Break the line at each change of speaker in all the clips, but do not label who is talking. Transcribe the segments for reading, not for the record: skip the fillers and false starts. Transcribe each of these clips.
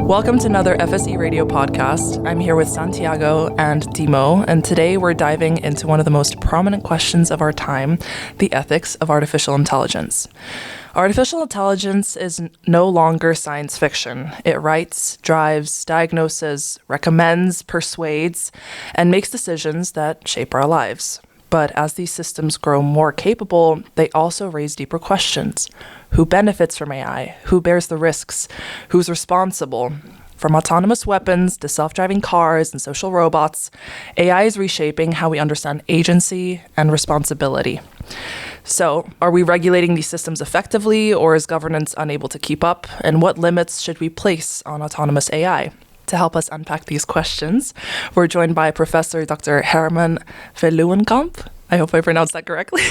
Welcome to another FSE Radio podcast. I'm here with Santiago and Thimo, and today we're diving into one of the most prominent questions of our time, the ethics of artificial intelligence. Artificial intelligence is no longer science fiction. It writes, drives, diagnoses, recommends, persuades, and makes decisions that shape our lives. But as these systems grow more capable, they also raise deeper questions. Who benefits from AI? Who bears the risks? Who's responsible? From autonomous weapons to self-driving cars and social robots, AI is reshaping how we understand agency and responsibility. So, are we regulating these systems effectively, or is governance unable to keep up? And what limits should we place on autonomous AI? To help us unpack these questions, we're joined by Professor Dr. Herman Veluwenkamp. I hope I pronounced that correctly.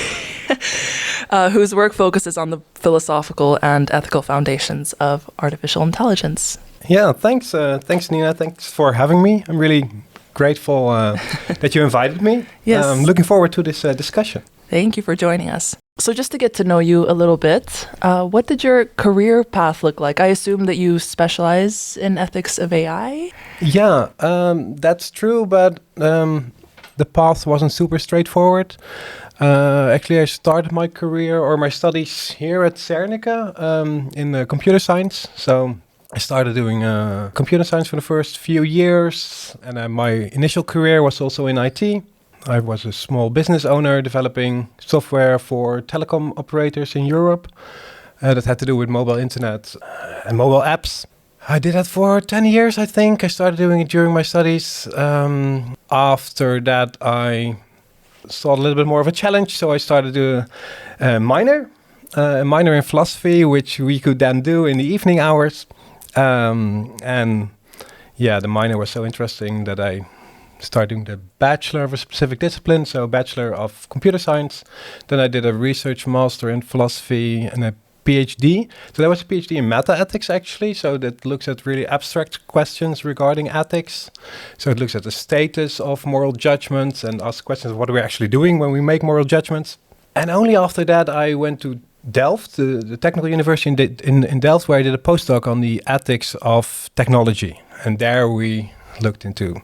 Whose work focuses on the philosophical and ethical foundations of artificial intelligence.
Yeah, thanks, Nina. Thanks for having me. I'm really grateful that you invited me.
Yes.
I'm looking forward to this discussion.
Thank you for joining us. So just to get to know you a little bit, what did your career path look like? I assume that you specialize in ethics of AI?
Yeah, that's true, but the path wasn't super straightforward. Actually, I started my career or my studies here at Cernica in computer science. So I started doing computer science for the first few years, and my initial career was also in IT. I was a small business owner developing software for telecom operators in Europe that had to do with mobile internet and mobile apps. I did that for 10 years, I think. I started doing it during my studies. After that, I saw a little bit more of a challenge, so I started to do a minor in philosophy, which we could then do in the evening hours. And yeah, the minor was so interesting that I started doing the bachelor of a specific discipline, so bachelor of computer science. Then I did a research master in philosophy and a PhD. So that was a PhD in meta-ethics, actually. So that looks at really abstract questions regarding ethics. So it looks at the status of moral judgments and asks questions of what are we actually doing when we make moral judgments. And only after that I went to Delft, the technical university in Delft, where I did a postdoc on the ethics of technology. And there we looked into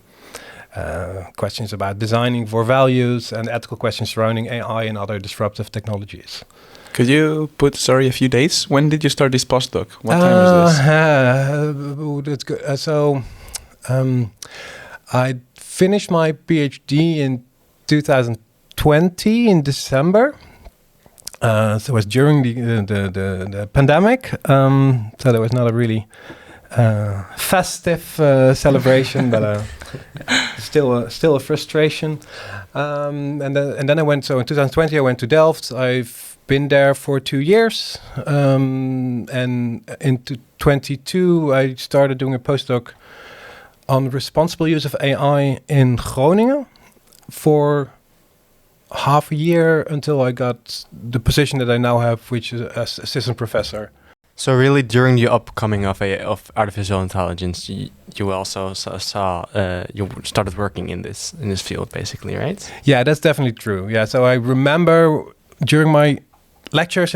questions about designing for values and ethical questions surrounding AI and other disruptive technologies.
Could you put, a few dates? When did you start this postdoc? What time was this?
That's good. So I finished my PhD in 2020 in December. So it was during the pandemic. So there was not a really festive celebration, but still a frustration. And then I went. So in 2020, I went to Delft. I've been there for 2 years, and in 2022, I started doing a postdoc on responsible use of AI in Groningen for half a year until I got the position that I now have, which is as assistant professor.
So really, during the upcoming of artificial intelligence, you also saw you started working in this field, basically, right?
Yeah, that's definitely true. Yeah, so I remember during my lectures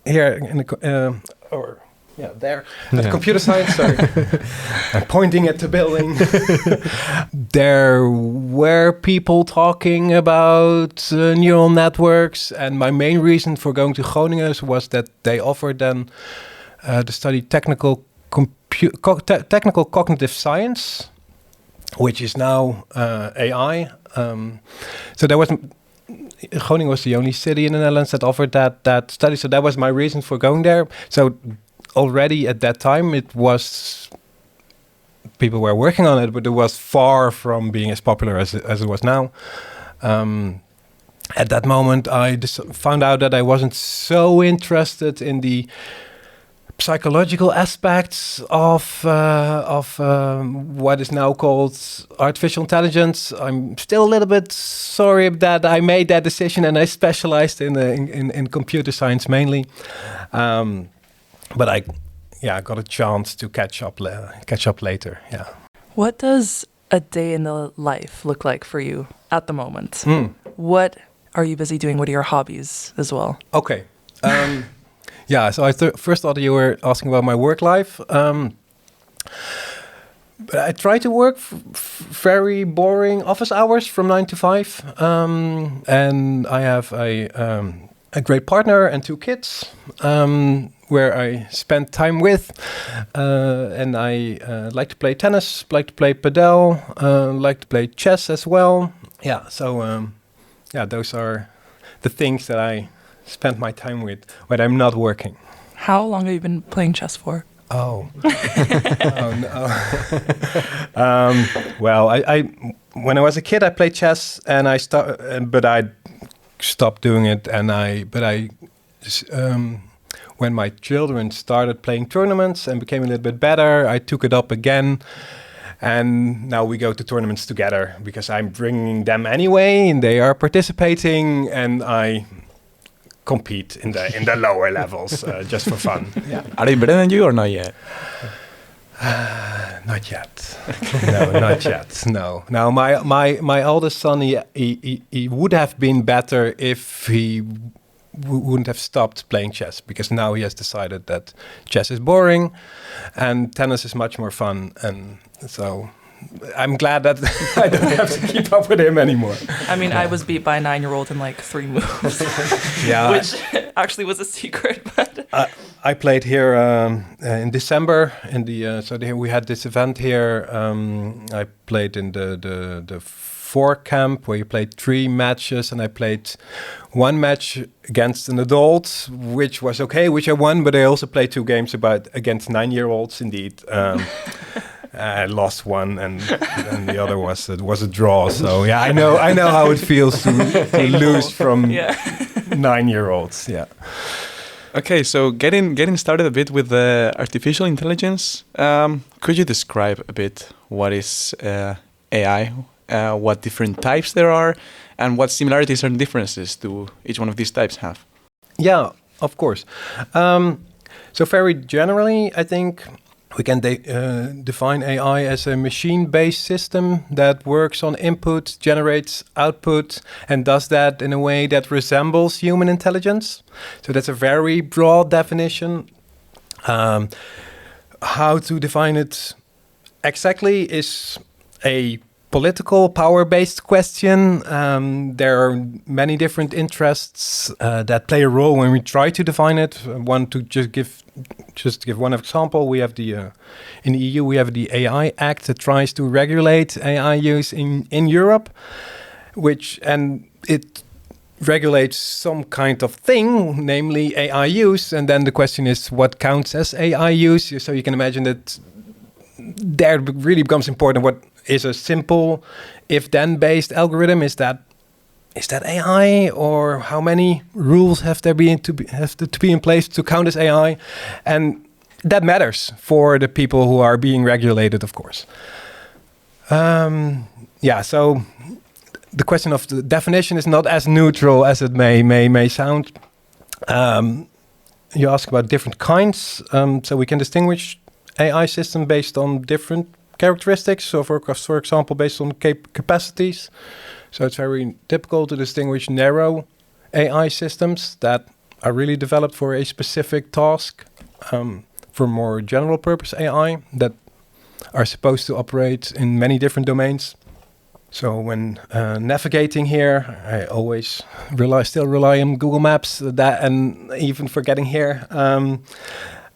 there at computer science. Sorry, I'm pointing at the building. There were people talking about neural networks, and my main reason for going to Groningen was that they offered then to study technical cognitive science, which is now AI. So there wasn't. Groningen was the only city in the Netherlands that offered that study. So that was my reason for going there. So already at that time, people were working on it, but it was far from being as popular as it was now. At that moment, I found out that I wasn't so interested in the psychological aspects of what is now called artificial intelligence. I'm still a little bit sorry that I made that decision, and I specialized in computer science mainly. But I got a chance to catch up later. Yeah.
What does a day in the life look like for you at the moment? What are you busy doing? What are your hobbies as well?
Okay. Yeah, so I first thought you were asking about my work life. But I try to work very boring office hours from 9 to 5. And I have a great partner and 2 kids where I spend time with. And I like to play tennis, like to play padel, like to play chess as well. Yeah, so those are the things that I spend my time with when I'm not working.
How long have you been playing chess for?
Oh, oh no. Well, I when I was a kid, I played chess, and but I stopped doing it. When my children started playing tournaments and became a little bit better, I took it up again. And now we go to tournaments together because I'm bringing them anyway, and they are participating, and I compete in the lower levels just for fun. Yeah.
Are they better than you or not yet?
Not yet. No, not yet. No. Now my oldest son, he would have been better if he wouldn't have stopped playing chess, because now he has decided that chess is boring and tennis is much more fun, and so I'm glad that I don't have to keep up with him anymore.
I mean, I was beat by a 9-year-old in like 3 moves.
Yeah,
which actually was a secret. But
I played here in December. We had this event here. I played in the Veluwenkamp, where you played 3 matches, and I played 1 match against an adult, which was okay, which I won. But I also played 2 games against 9-year-olds. Indeed. I lost one, and the other was a draw. So yeah, I know how it feels to lose from 9-year-olds. Yeah.
Okay, so getting started a bit with artificial intelligence. Could you describe a bit what is AI? What different types there are, and what similarities and differences do each one of these types have?
Yeah, of course. So very generally, I think we can define AI as a machine-based system that works on input, generates output, and does that in a way that resembles human intelligence. So that's a very broad definition. How to define it exactly is a political, power-based question. There are many different interests that play a role when we try to define it. To give one example, we have in the EU we have the AI Act that tries to regulate AI use in Europe, and it regulates some kind of thing, namely AI use. And then the question is, what counts as AI use? So you can imagine that there really becomes important what is a simple if-then based algorithm. Is that AI, or how many rules have to be in place to count as AI? And that matters for the people who are being regulated, of course. So the question of the definition is not as neutral as it may sound. You ask about different kinds, so we can distinguish AI system based on different characteristics. So for example, based on capacities. So it's very typical to distinguish narrow AI systems that are really developed for a specific task, for more general purpose AI that are supposed to operate in many different domains. So when navigating here, I always still rely on Google Maps, and even for getting here.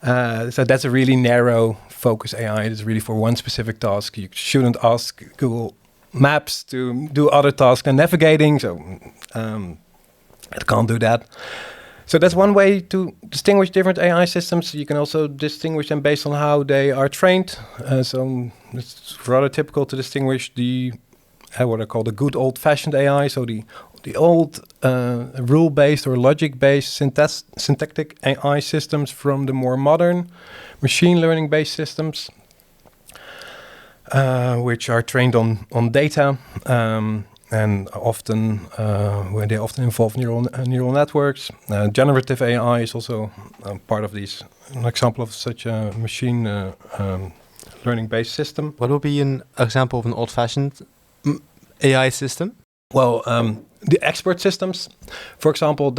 So that's a really narrow focus AI. It's really for one specific task. You shouldn't ask Google Maps to do other tasks than navigating. So it can't do that. So that's one way to distinguish different AI systems. You can also distinguish them based on how they are trained. So it's rather typical to distinguish what I call the good old-fashioned AI. So the old rule-based or logic-based syntactic AI systems from the more modern machine learning-based systems, which are trained on data, and often when they often involve neural networks. Generative AI is also part of these. An example of such a machine learning-based system.
What would be an example of an old-fashioned AI system?
Well, the expert systems, for example,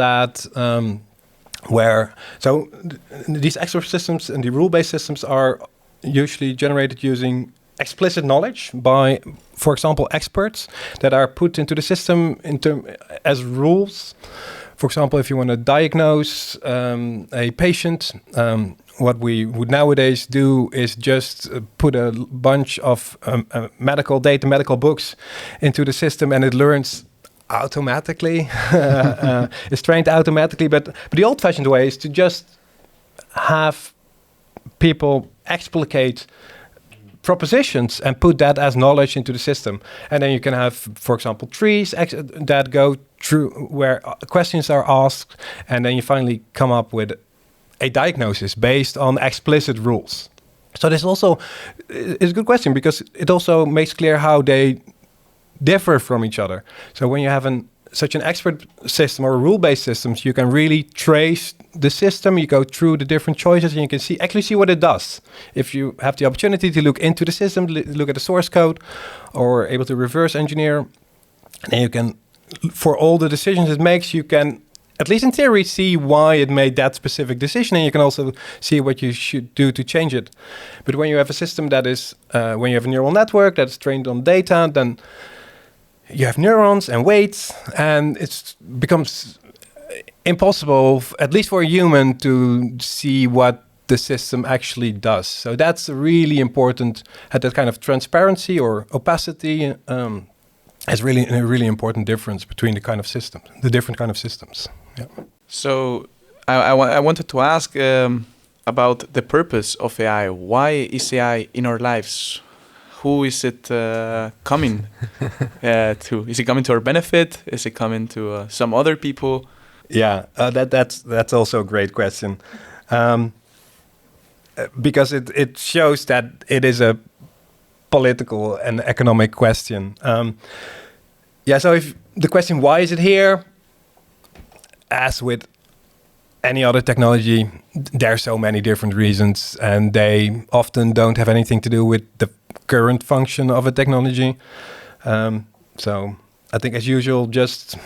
these expert systems and the rule-based systems are usually generated using explicit knowledge by, for example, experts that are put into the system as rules. For example, if you want to diagnose a patient, what we would nowadays do is just put a bunch of medical data, medical books into the system, and it learns automatically. It's trained automatically, but the old-fashioned way is to just have people explicate propositions and put that as knowledge into the system. And then you can have, for example, trees that go through where questions are asked, and then you finally come up with a diagnosis based on explicit rules. So this also is a good question, because it also makes clear how they differ from each other. So when you have such an expert system or rule-based systems, you can really trace the system. You go through the different choices, and you can actually see what it does. If you have the opportunity to look into the system, look at the source code, or able to reverse engineer, then you can, for all the decisions it makes, you can, at least in theory, see why it made that specific decision, and you can also see what you should do to change it. But when you have a system that is, when you have a neural network that's trained on data, then you have neurons and weights, and it becomes impossible, at least for a human, to see what the system actually does. So that's really important. That kind of transparency or opacity is really a really important difference between the different kind of systems. Yeah.
So I wanted to ask about the purpose of AI. Why is AI in our lives? Who is it coming to? Is it coming to our benefit? Is it coming to some other people?
Yeah, that's also a great question, because it shows that it is a political and economic question. So if the question, why is it here? As with any other technology, there are so many different reasons, and they often don't have anything to do with the current function of a technology. So I think, as usual, just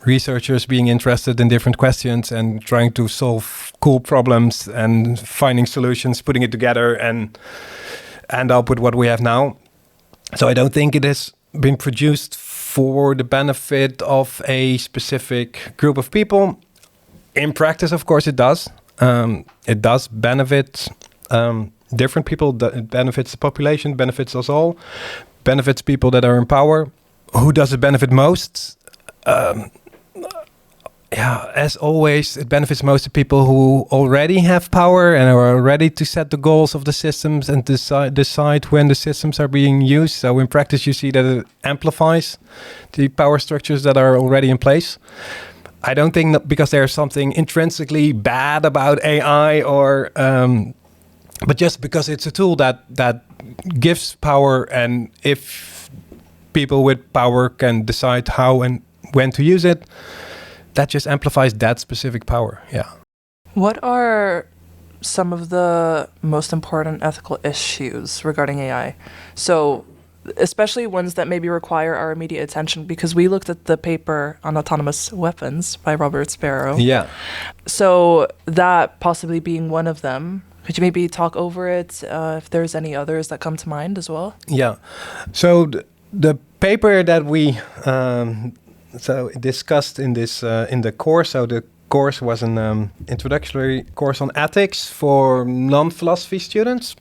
researchers being interested in different questions and trying to solve cool problems and finding solutions, putting it together, and end up with what we have now. So I don't think it has been produced for the benefit of a specific group of people. In practice, of course, it does. It does benefit different people. It benefits the population, benefits us all, benefits people that are in power. Who does it benefit most? As always, it benefits most the people who already have power and are ready to set the goals of the systems and decide when the systems are being used. So in practice, you see that it amplifies the power structures that are already in place. I don't think that because there's something intrinsically bad about AI, or but just because it's a tool that gives power, and if people with power can decide how and when to use it, that just amplifies that specific power. Yeah.
What are some of the most important ethical issues regarding AI? So, especially ones that maybe require our immediate attention, because we looked at the paper on autonomous weapons by Robert Sparrow.
Yeah.
So that possibly being one of them. Could you maybe talk over it, if there's any others that come to mind as well?
Yeah. So the paper that we discussed in this in the course. So the course was an introductory course on ethics for non-philosophy students.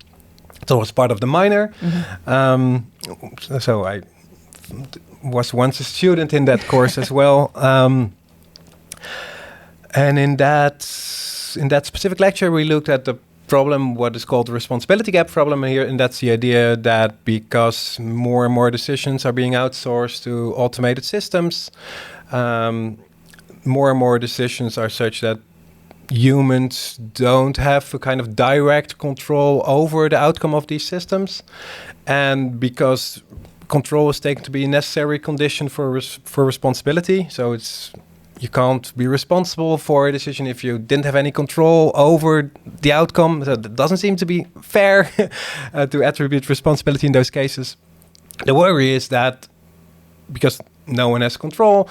So it was part of the minor. Mm-hmm. So I was once a student in that course as well. And in that specific lecture, we looked at the problem, what is called the responsibility gap problem here, and that's the idea that because more and more decisions are being outsourced to automated systems, more and more decisions are such that humans don't have a kind of direct control over the outcome of these systems, and because control is taken to be a necessary condition for responsibility, so you can't be responsible for a decision if you didn't have any control over the outcome. So that doesn't seem to be fair to attribute responsibility in those cases. The worry is that because no one has control,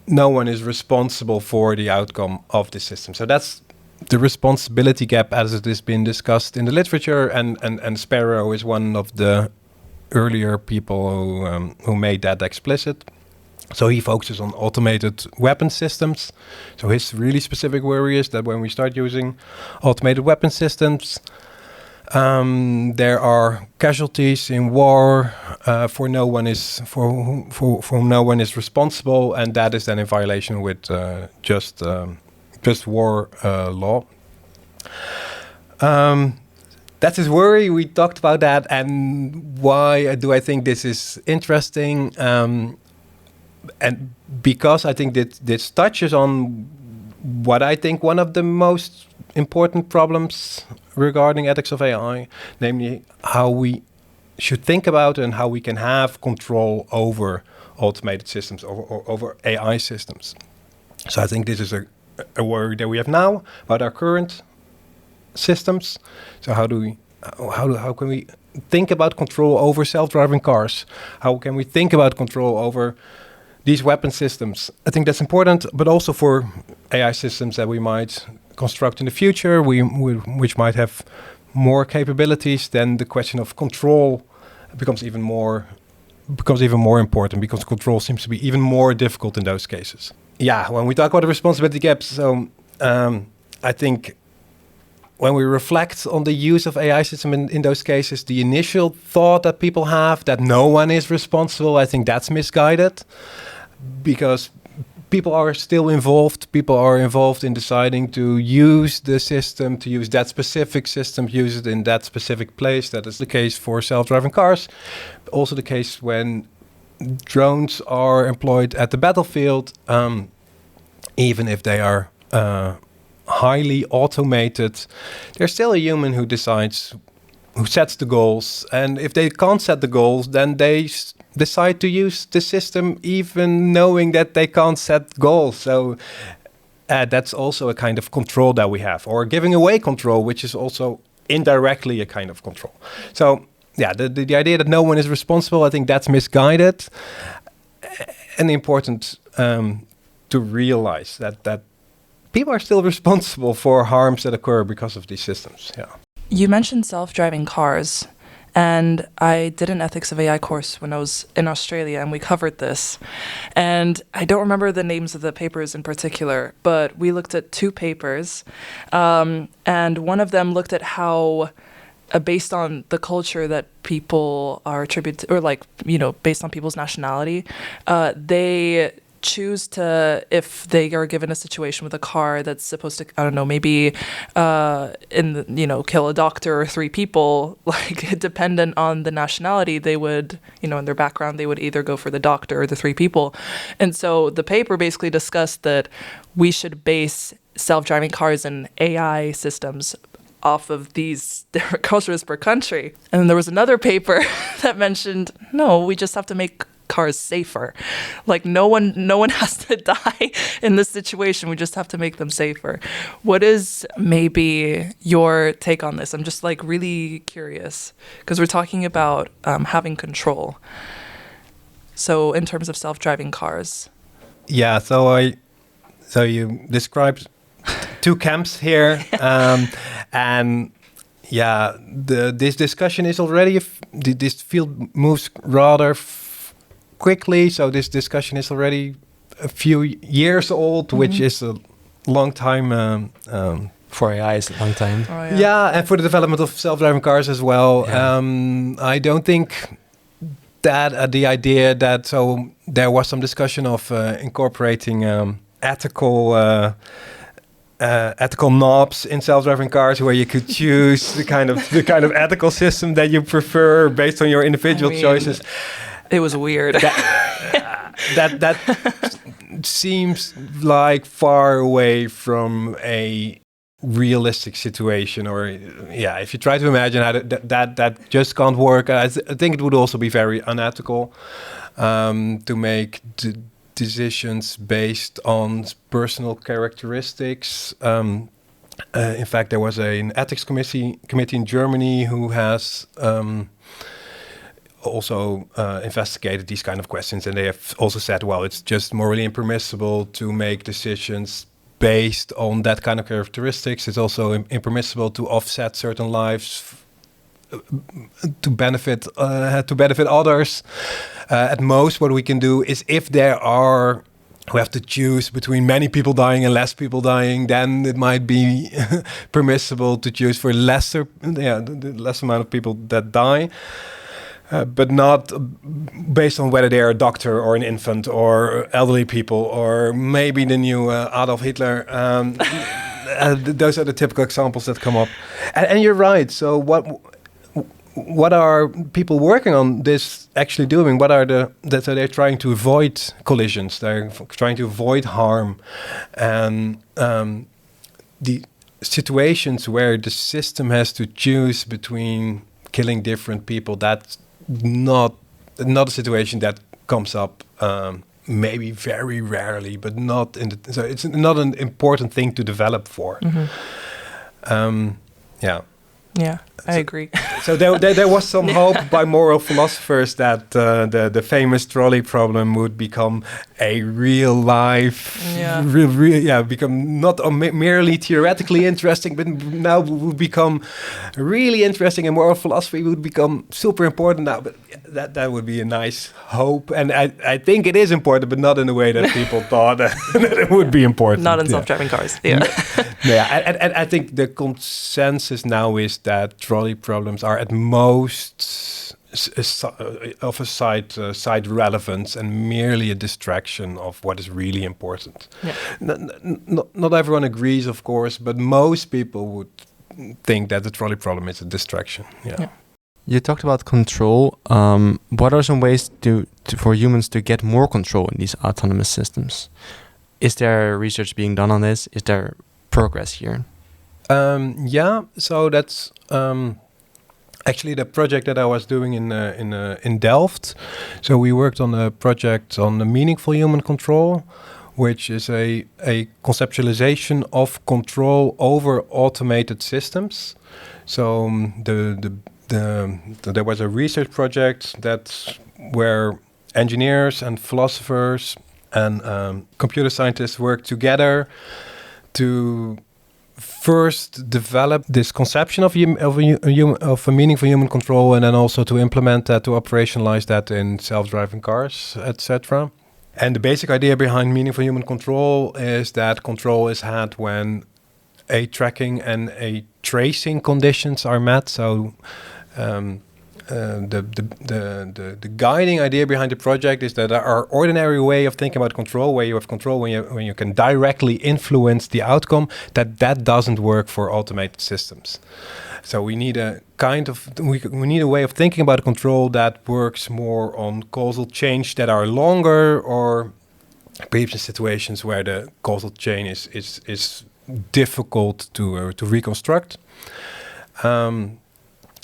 no one is responsible for the outcome of the system. So that's the responsibility gap as it has been discussed in the literature, and Sparrow is one of the earlier people who made that explicit. So he focuses on automated weapon systems. So his really specific worry is that when we start using automated weapon systems, there are casualties in war for no one is responsible, and that is then in violation with just war law. That's his worry. We talked about that, and why do I think this is interesting? And because I think that this touches on what I think one of the most important problems regarding ethics of AI, namely how we should think about and how we can have control over automated systems, over AI systems. So I think this is a worry that we have now about our current systems. So how can we think about control over self-driving cars? How can we think about control over these weapon systems? I think that's important, but also for AI systems that we might construct in the future, which might have more capabilities. Then the question of control becomes even more important, because control seems to be even more difficult in those cases. Yeah, when we talk about the responsibility gaps, so I think when we reflect on the use of AI system in those cases, the initial thought that people have that no one is responsible, I think that's misguided, because people are still involved. People are involved in deciding to use the system, to use that specific system, use it in that specific place. That is the case for self-driving cars. Also the case when drones are employed at the battlefield, even if they are highly automated, there's still a human who decides, who sets the goals. And if they can't set the goals, then they decide to use the system even knowing that they can't set goals. So that's also a kind of control that we have, or giving away control, which is also indirectly a kind of control. So yeah, the idea that no one is responsible, I think that's misguided, and important to realize that people are still responsible for harms that occur because of these systems. Yeah.
You mentioned self-driving cars, and I did an ethics of AI course when I was in Australia, and we covered this. And I don't remember the names of the papers in particular, but we looked at two papers, and one of them looked at how, based on the culture that people are attributed to, or based on people's nationality, they choose to, if they are given a situation with a car that's supposed to, I don't know, maybe kill a doctor or three people, dependent on the nationality, they would, in their background, they would either go for the doctor or the three people. And so the paper basically discussed that we should base self-driving cars and AI systems off of these different cultures per country. And then there was another paper that mentioned, no, we just have to make cars safer. No one has to die in this situation. We just have to make them safer. What is maybe your take on this? I'm just really curious, because we're talking about having control. So in terms of self-driving cars.
Yeah, so you described two camps here, and yeah, this discussion is already, this field moves rather quickly, so this discussion is already a few years old, which is a long time.
For AI is a long time.
Oh, yeah.
Yeah, and for the development of self-driving cars as well. Yeah. I don't think that the idea that, so there was some discussion of incorporating ethical knobs in self-driving cars, where you could choose the kind of ethical system that you prefer based on your individual choices.
It was weird.
That seems like far away from a realistic situation, or if you try to imagine how that just can't work. I think it would also be very unethical to make decisions based on personal characteristics. In fact, there was an ethics committee in Germany who has also investigated these kind of questions, and they have also said, well, it's just morally impermissible to make decisions based on that kind of characteristics. It's also impermissible to offset certain lives to benefit others. At most, what we can do is if we have to choose between many people dying and less people dying, then it might be permissible to choose for the less amount of people that die. But not based on whether they are a doctor or an infant or elderly people or maybe the new Adolf Hitler. Those are the typical examples that come up. And you're right. So what are people working on this actually doing? So they're trying to avoid collisions. They're trying to avoid harm. And the situations where the system has to choose between killing different people, that's not a situation that comes up maybe very rarely, but not so it's not an important thing to develop for.
Yeah, I agree.
So there was some hope by moral philosophers that the famous trolley problem would become a real life, become not merely theoretically interesting, but now would become really interesting, and moral philosophy would become super important now. But that would be a nice hope, and I think it is important, but not in the way that people thought that it would be important.
Not in self-driving cars. Yeah.
And I think the consensus now is that trolley problems are at most of a side relevance and merely a distraction of what is really important. Yeah. Not everyone agrees, of course, but most people would think that the trolley problem is a distraction. Yeah.
You talked about control. What are some ways for humans to get more control in these autonomous systems? Is there research being done on this? Is there progress here? So that's actually the project that I was doing in Delft. So we worked on a project on the meaningful human control, which is a conceptualization of control over automated systems. So there was a research project where engineers and philosophers and computer scientists worked together to first develop this conception of a meaningful human control, and then also to implement that, to operationalize that in self-driving cars, etc. And the basic idea behind meaningful human control is that control is had when a tracking and a tracing conditions are met. So the guiding idea behind the project is that our ordinary way of thinking about control, where you have control when you can directly influence the outcome, that doesn't work for automated systems. So we need a we need a way of thinking about control that works more on causal chains that are longer, or previous situations where the causal chain is difficult to reconstruct.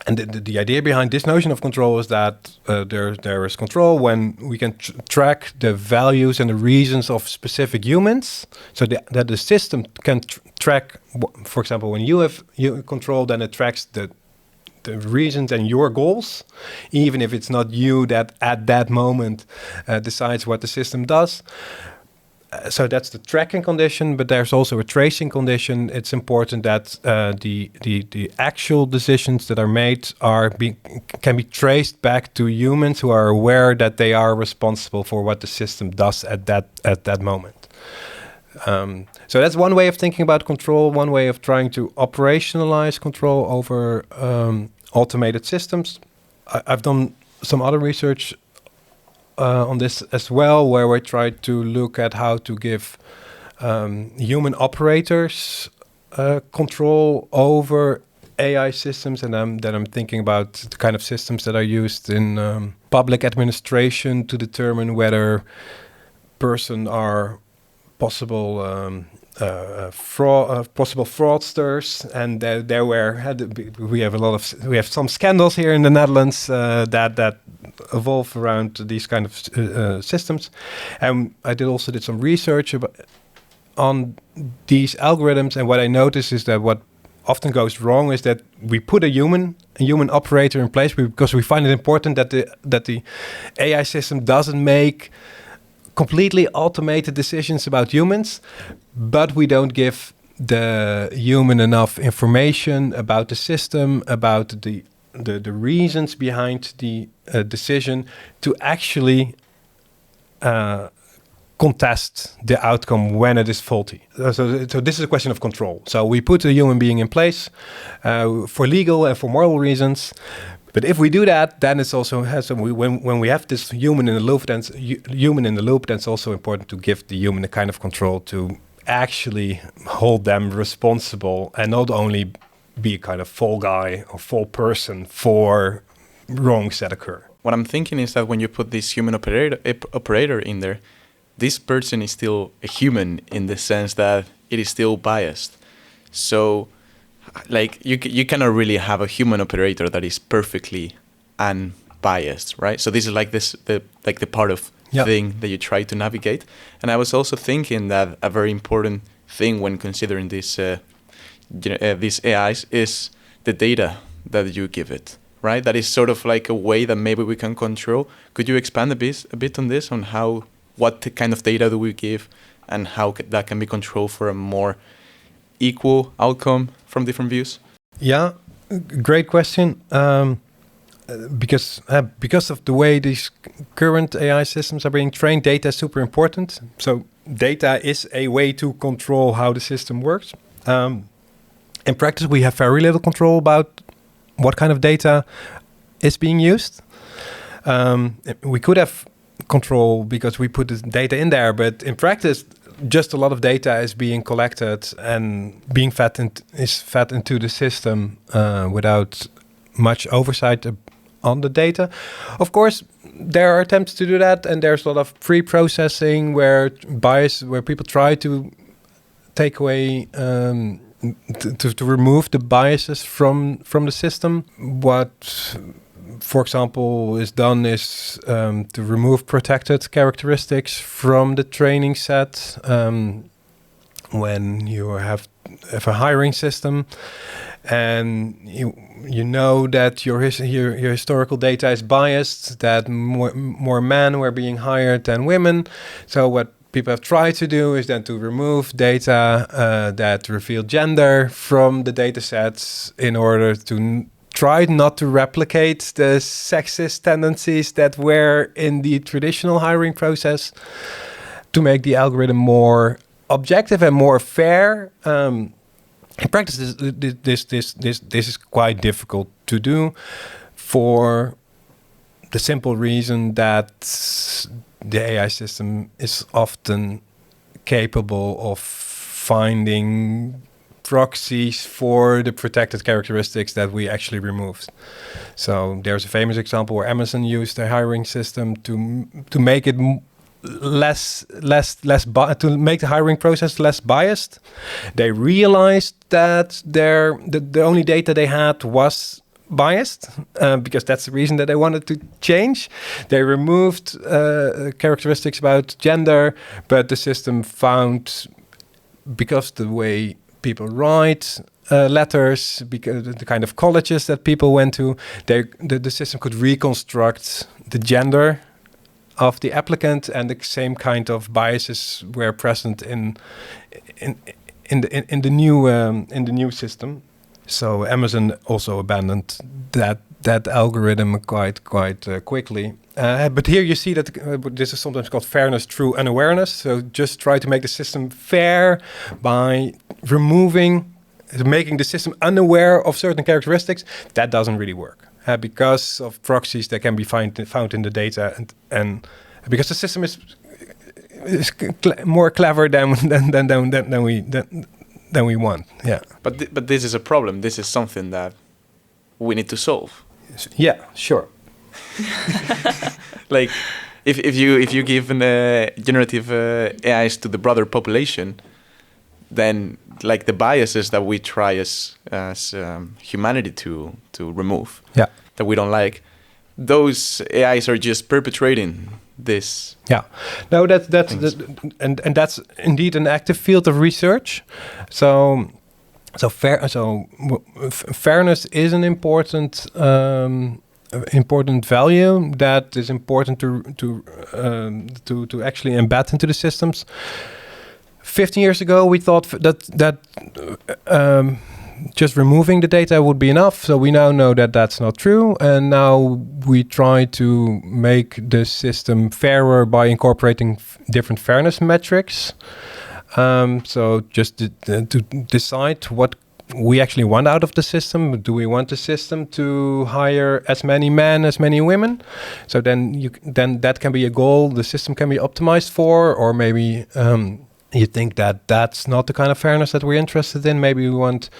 And the idea behind this notion of control is that there is control when we can track the values and the reasons of specific humans, so that the system can track, for example, when you have control, then it tracks the reasons and your goals, even if it's not you that at that moment decides what the system does. So that's the tracking condition, but there's also a tracing condition. It's important that the actual decisions that are made can be traced back to humans who are aware that they are responsible for what the system does at that moment. So that's one way of thinking about control, one way of trying to operationalize control over automated systems. I've done some other research on this as well, where we tried to look at how to give human operators control over AI systems, and then I'm thinking about the kind of systems that are used in public administration to determine whether person are possible possible fraudsters, and we have some scandals here in the Netherlands that evolve around these kind of systems, and I did some research on these algorithms, and what I noticed is that what often goes wrong is that we put a human operator in place because we find it important that the AI system doesn't make
completely automated decisions about humans, but we don't give the human enough information about the system, about the reasons behind the decision to actually contest the outcome when it is faulty. So this is a question of control. So we put a human being in place for legal and for moral reasons. But if we do that, then it's also when we have this human in the loop, then it's also important to give the human a kind of control to actually hold them responsible and not only be a kind of fall guy or fall person for wrongs that occur.
What I'm thinking is that when you put this human operator in there, this person is still a human in the sense that it is still biased. So, like, you cannot really have a human operator that is perfectly unbiased, right? So this is like the part of thing that you try to navigate. And I was also thinking that a very important thing when considering this these AIs is the data that you give it, right? That is sort of like a way that maybe we can control. Could you expand a bit on this, on what kind of data do we give and how that can be controlled for a more equal outcome from different views?
Yeah, great question. Because of the way these current AI systems are being trained, data is super important. So data is a way to control how the system works. In practice, we have very little control about what kind of data is being used. We could have control because we put the data in there, but in practice, just a lot of data is being collected and being fed into the system without much oversight on the data. Of course, there are attempts to do that, and there's a lot of pre-processing where people try to take away to remove the biases from the system. What, for example, is done is to remove protected characteristics from the training set when you have a hiring system, and you know that your historical data is biased, that more men were being hired than women. So what people have tried to do is then to remove data that reveal gender from the data sets in order to try not to replicate the sexist tendencies that were in the traditional hiring process, to make the algorithm more objective and more fair. In practice, this is quite difficult to do for the simple reason that the AI system is often capable of finding proxies for the protected characteristics that we actually removed. So there's a famous example where Amazon used a hiring system to make it to make the hiring process less biased. They realized that the only data they had was biased, because that's the reason that they wanted to change. They removed characteristics about gender, but the system found, because the way people write letters, because the kind of colleges that people went to, the system could reconstruct the gender of the applicant, and the same kind of biases were present in the new system. So Amazon also abandoned that algorithm quite quickly. But here you see that this is sometimes called fairness through unawareness. So just try to make the system fair by making the system unaware of certain characteristics. That doesn't really work. Because of proxies that can be found in the data, and because the system is more clever than we want. Yeah.
But this is a problem. This is something that we need to solve.
Yeah, sure.
Like if you give generative AIs to the broader population, then like the biases that we try as humanity to remove, that we don't like, those AIs are just perpetrating this.
Yeah, no, that's indeed an active field of research. So fairness is an important important value that is important to actually embed into the systems. 15 years ago, we thought that just removing the data would be enough. So we now know that that's not true, and now we try to make the system fairer by incorporating different fairness metrics. So just to decide what we actually want out of the system. Do we want the system to hire as many men as many women? So then that can be a goal the system can be optimized for, or maybe you think that that's not the kind of fairness that we're interested in. Maybe we want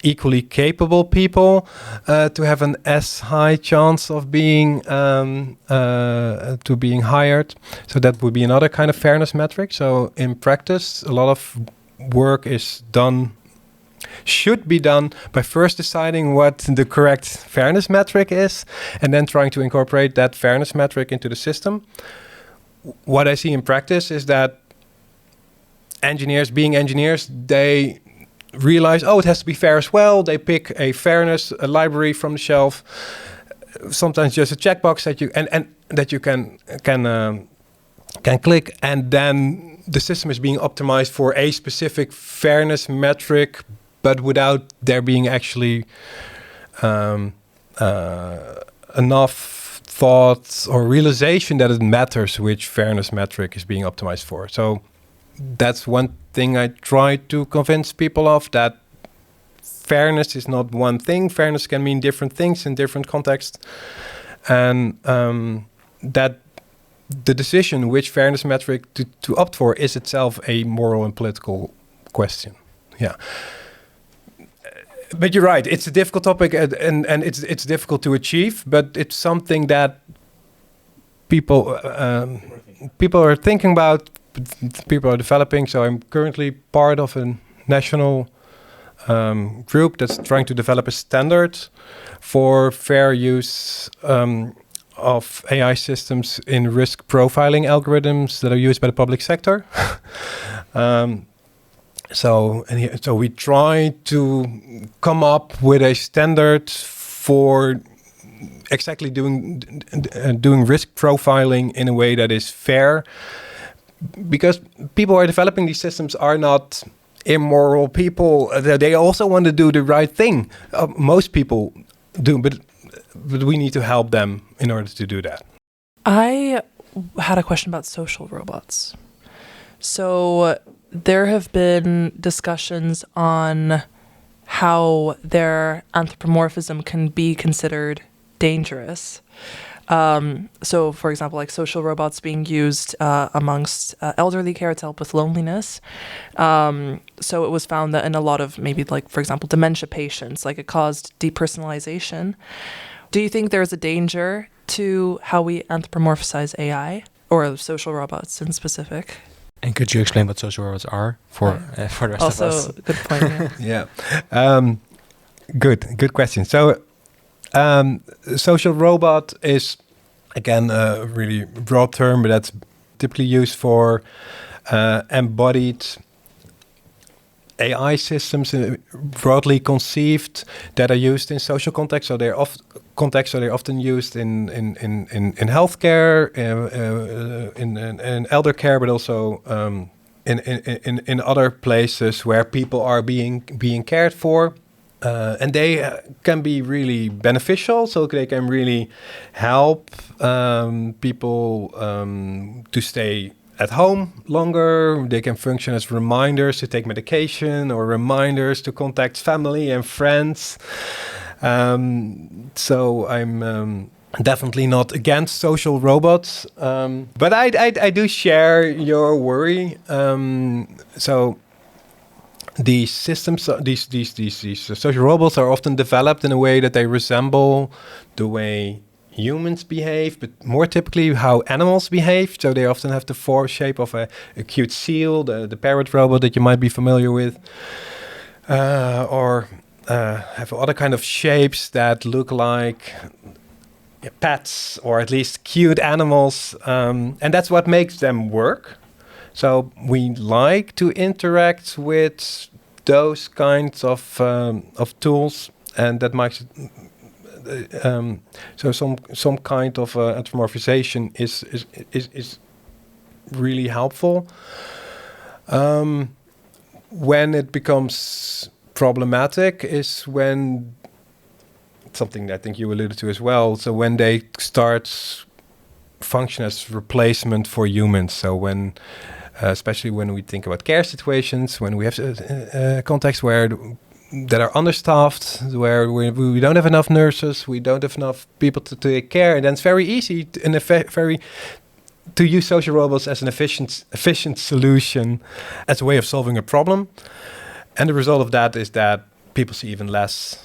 equally capable people to have an as high chance of being hired. So that would be another kind of fairness metric. So in practice, a lot of work should be done by first deciding what the correct fairness metric is, and then trying to incorporate that fairness metric into the system. What I see in practice is that engineers, they realize, it has to be fair as well. They pick a library from the shelf, sometimes just a checkbox that you that you can click, and then the system is being optimized for a specific fairness metric, but without there being actually enough thought or realization that it matters which fairness metric is being optimized for. So that's one thing I try to convince people of, that fairness is not one thing. Fairness can mean different things in different contexts. And that the decision which fairness metric to opt for is itself a moral and political question. Yeah. But you're right, it's a difficult topic and it's difficult to achieve, but it's something that people are thinking about, people are developing. So I'm currently part of a national group that's trying to develop a standard for fair use of AI systems in risk profiling algorithms that are used by the public sector. So we try to come up with a standard for exactly doing risk profiling in a way that is fair, because people who are developing these systems are not immoral people. They also want to do the right thing. Most people do, but we need to help them in order to do that.
I had a question about social robots. So there have been discussions on how their anthropomorphism can be considered dangerous. So, for example, like social robots being used amongst elderly care to help with loneliness. So it was found that in a lot of maybe like, for example, dementia patients, like it caused depersonalization. Do you think there's a danger to how we anthropomorphize AI or social robots in specific?
And could you explain what social robots are for the rest
also,
of us?
Also, good point.
Yeah. Good question. So, social robot is, again, a really broad term, but that's typically used for embodied AI systems, broadly conceived, that are used in social context. So they're often used in healthcare, in elder care, but also in other places where people are being cared for. And they can be really beneficial, so they can really help people to stay at home longer. They can function as reminders to take medication or reminders to contact family and friends. So I'm definitely not against social robots, but I do share your worry. So these systems, these social robots are often developed in a way that they resemble the way humans behave, but more typically how animals behave. So they often have the shape of a cute seal, the parrot robot that you might be familiar with, or have other kind of shapes that look like pets, or at least cute animals, and that's what makes them work. So we like to interact with those kinds of tools, and that so some kind of anthropomorphization is really helpful. When it becomes problematic is when something I think you alluded to as well. So when they start function as replacement for humans. So when, especially when we think about care situations, when we have contexts that are understaffed, where we don't have enough nurses, we don't have enough people to take care, and then it's very easy to use social robots as an efficient solution, as a way of solving a problem. And the result of that is that people see even less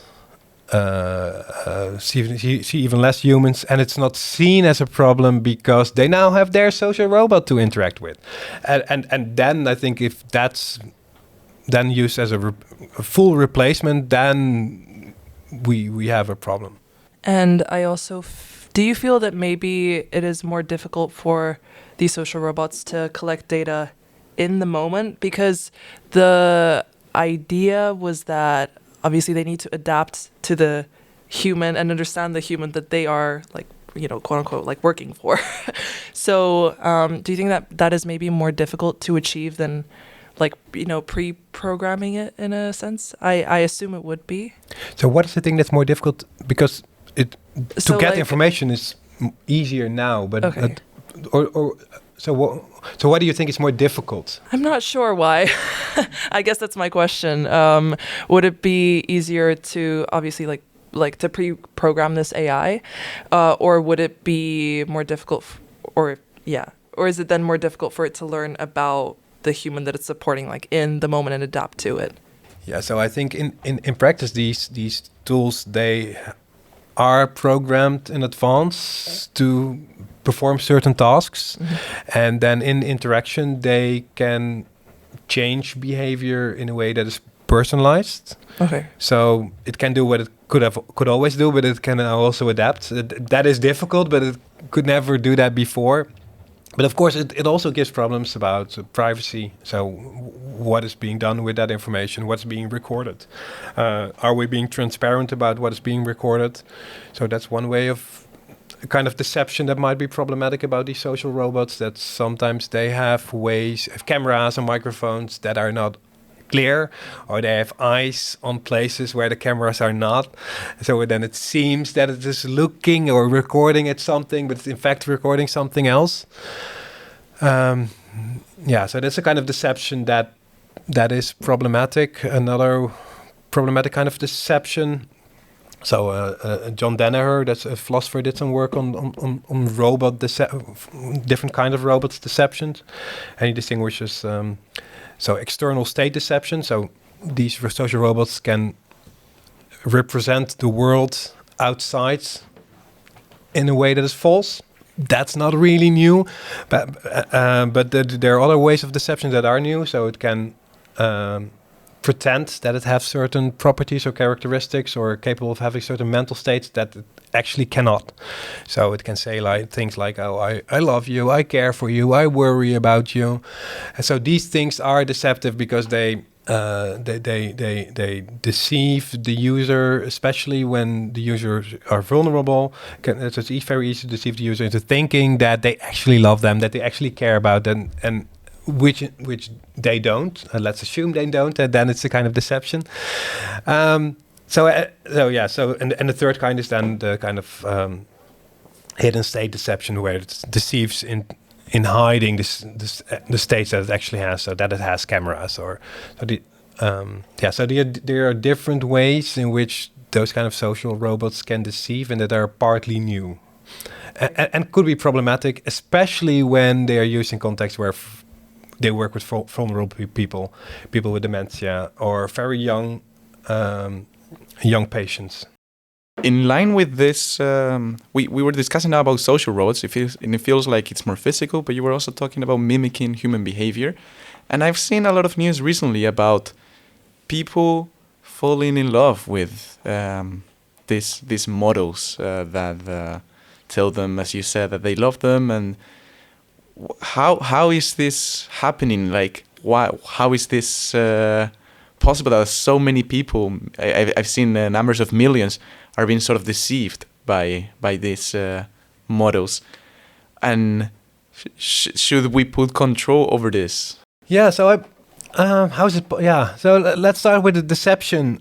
see even less humans, and it's not seen as a problem because they now have their social robot to interact with. And then I think if that's then used as a full replacement, then we have a problem.
And I also, do you feel that maybe it is more difficult for these social robots to collect data in the moment? Because the idea was that obviously they need to adapt to the human and understand the human that they are, like, you know, quote unquote, like working for. So do you think that that is maybe more difficult to achieve than, like, you know, pre-programming it in a sense? I assume it would be.
So what is the thing that's more difficult? Because
So,
to get
like,
information is easier now, but
okay.
So what do you think is more difficult?
I'm not sure why. I guess that's my question. Would it be easier to obviously like to pre-program this AI, or would it be more difficult, or is it then more difficult for it to learn about the human that it's supporting, like in the moment, and adapt to it?
Yeah, so I think in practice these tools, they are programmed in advance to perform certain tasks, and then in interaction they can change behavior in a way that is personalized.
Okay.
So it can do what it could always do, but it can also adapt. That is difficult, but it could never do that before. But of course, it also gives problems about privacy. So what is being done with that information? What's being recorded? Are we being transparent about what is being recorded? So that's one way of kind of deception that might be problematic about these social robots, that sometimes they have cameras and microphones that are not clear, or they have eyes on places where the cameras are not. So then it seems that it is looking or recording at something, but it's in fact recording something else. So that's a kind of deception that is problematic. Another problematic kind of deception. So John Danaher, that's a philosopher, did some work on different kind of robots deceptions, and he distinguishes external state deception. So these social robots can represent the world outside in a way that is false. That's not really new, but there are other ways of deception that are new. So it can pretend that it has certain properties or characteristics, or capable of having certain mental states that it actually cannot. So it can say things like, "Oh, I love you, I care for you, I worry about you." And so these things are deceptive because they deceive the user, especially when the users are vulnerable. It's very easy to deceive the user into thinking that they actually love them, that they actually care about them, and which they don't. Let's assume they don't, and then it's a kind of deception. And the third kind is then the kind of hidden state deception, where it deceives in hiding the states that it actually has, so that it has cameras, there are different ways in which those kind of social robots can deceive, and that are partly new, and could be problematic, especially when they are used in contexts where they work with vulnerable people with dementia, or very young patients.
In line with this, we were discussing now about social robots. It feels like it's more physical, but you were also talking about mimicking human behavior. And I've seen a lot of news recently about people falling in love with these models that tell them, as you said, that they love them. And how is this happening? Like, how is this possible that so many people, I've seen numbers of millions, are being sort of deceived by these models? And should we put control over this?
Yeah, so how's it? Yeah, so let's start with the deception.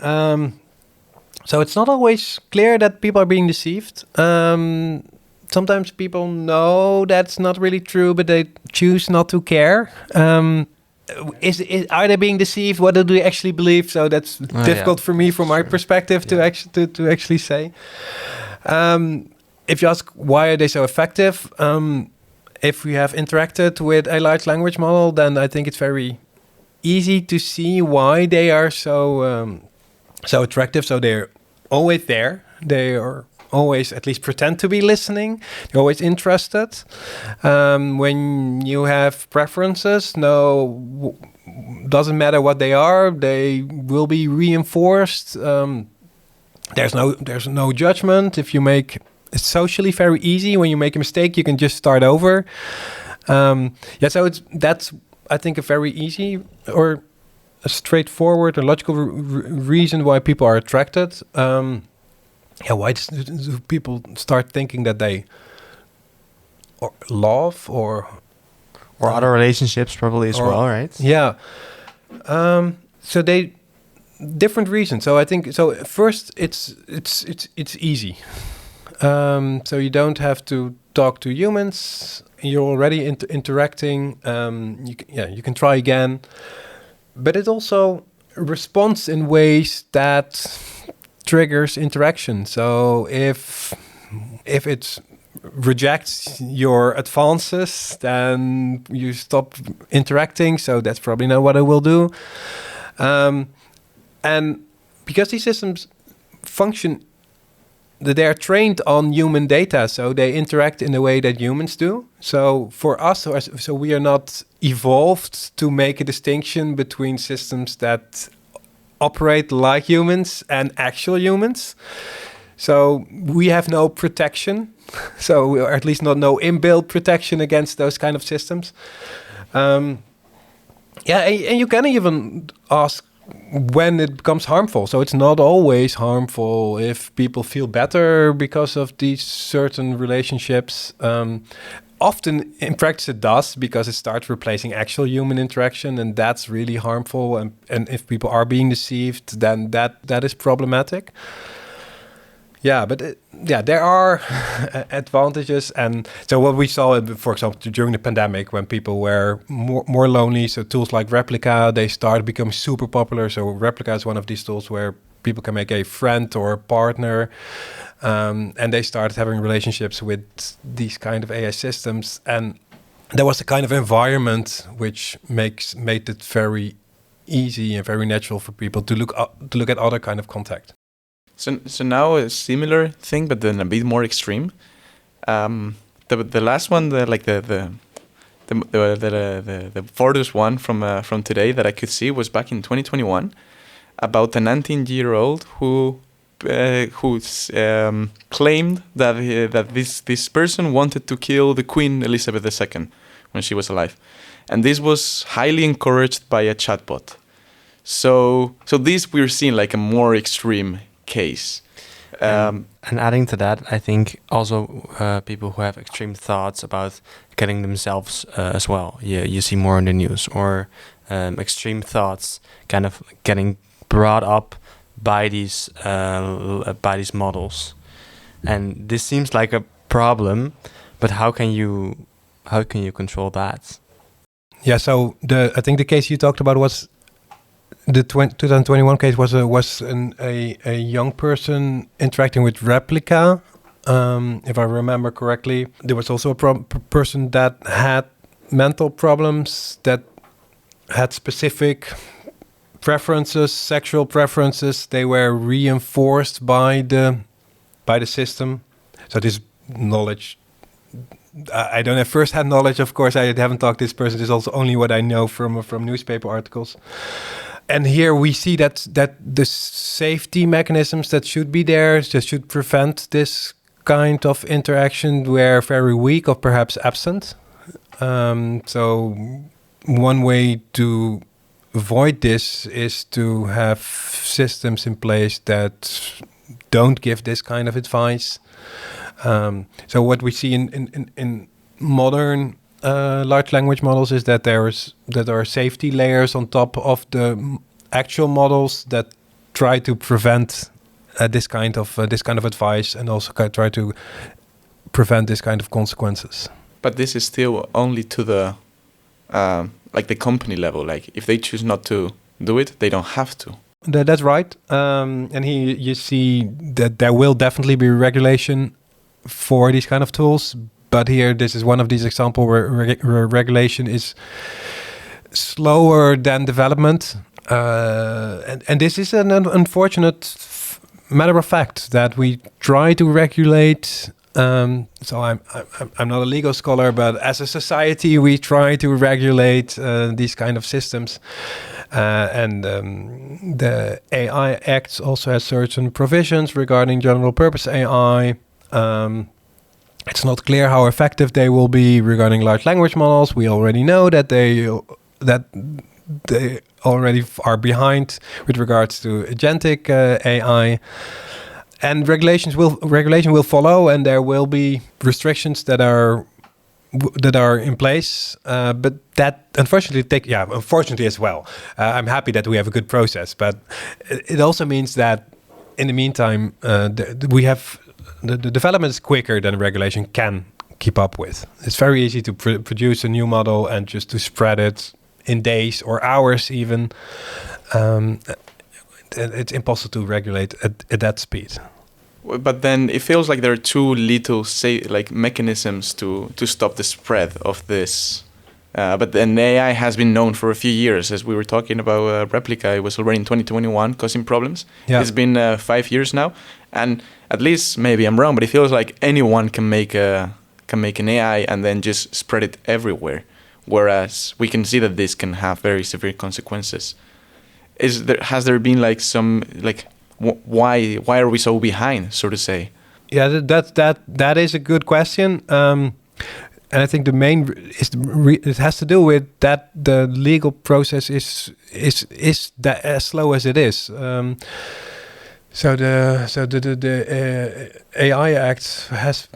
So it's not always clear that people are being deceived. Sometimes people know that's not really true, but they choose not to care. Are they being deceived? What do they actually believe? So that's difficult for me, from my perspective, to actually say. If you ask why are they so effective, if we have interacted with a large language model, then I think it's very easy to see why they are so attractive. So they're always there. They are always at least pretend to be listening. They're always interested. When you have preferences, doesn't matter what they are, they will be reinforced. There's no judgment. If you make it's socially very easy. When you make a mistake, you can just start over. So that's I think a very easy or a straightforward or logical reason why people are attracted. Why do people start thinking that they love or
other relationships probably as well, right?
Yeah. So they different reasons. So I think first it's easy. So you don't have to talk to humans. You're already interacting. You can try again. But it also responds in ways that triggers interaction. So if it rejects your advances, then you stop interacting. So that's probably not what I will do. And because these systems function, they are trained on human data, so they interact in the way that humans do. So for us, so we are not evolved to make a distinction between systems that operate like humans and actual humans. So we have no protection, or at least no inbuilt protection against those kind of systems. And you can even ask when it becomes harmful. So it's not always harmful if people feel better because of these certain relationships. Often in practice it does, because it starts replacing actual human interaction, and that's really harmful. And if people are being deceived, then that is problematic. Yeah, but there are advantages. And so what we saw, for example, during the pandemic, when people were more lonely, so tools like Replica, they started becoming super popular. So Replica is one of these tools where people can make a friend or a partner, and they started having relationships with these kind of AI systems. And there was a kind of environment which made it very easy and very natural for people to look at other kind of contact.
So now a similar thing, but then a bit more extreme. The last one, the furthest one from today that I could see was back in 2021, about a 19-year-old who claimed that this person wanted to kill the Queen Elizabeth II when she was alive, and this was highly encouraged by a chatbot. So this we're seeing like a more extreme case.
And adding to that, I think also people who have extreme thoughts about getting themselves as well. You see more in the news, or extreme thoughts kind of getting brought up by these models, and this seems like a problem. But how can you control that?
Yeah. So I think the case you talked about was. The 2021 case was a young person interacting with Replica, if I remember correctly. There was also a person that had mental problems, that had specific preferences, sexual preferences. They were reinforced by the system. So this knowledge, I don't have first-hand knowledge, of course. I haven't talked to this person. This is also only what I know from newspaper articles. And here we see that the safety mechanisms that should be there, that should prevent this kind of interaction, were very weak or perhaps absent. So one way to avoid this is to have systems in place that don't give this kind of advice. So what we see in modern large language models is that there are safety layers on top of the actual models that try to prevent this kind of advice, and also try to prevent this kind of consequences.
But this is still only to the like the company level. Like if they choose not to do it, they don't have to.
That's right. And here you see that there will definitely be regulation for these kind of tools. But here, this is one of these examples where regulation is slower than development. And this is an unfortunate matter of fact that we try to regulate. So I'm not a legal scholar, but as a society, we try to regulate these kind of systems. And the AI Act also has certain provisions regarding general purpose AI. It's not clear how effective they will be regarding large language models. We already know that they already are behind with regards to agentic AI. And regulation will follow, and there will be restrictions that are in place. But that unfortunately as well. I'm happy that we have a good process, but it also means that in the meantime, we have the development is quicker than regulation can keep up with. It's very easy to produce a new model and just to spread it in days or hours even. It's impossible to regulate at that speed.
But then it feels like there are too little mechanisms to stop the spread of this. But then AI has been known for a few years. As we were talking about Replica, it was already in 2021 causing problems. Yeah. It's been 5 years now, and at least maybe I'm wrong, but it feels like anyone can make an AI and then just spread it everywhere. Whereas we can see that this can have very severe consequences. Has there been like some why are we so behind, so to say?
Yeah, that is a good question. And I think the main it has to do with that the legal process is that as slow as it is. So the AI Act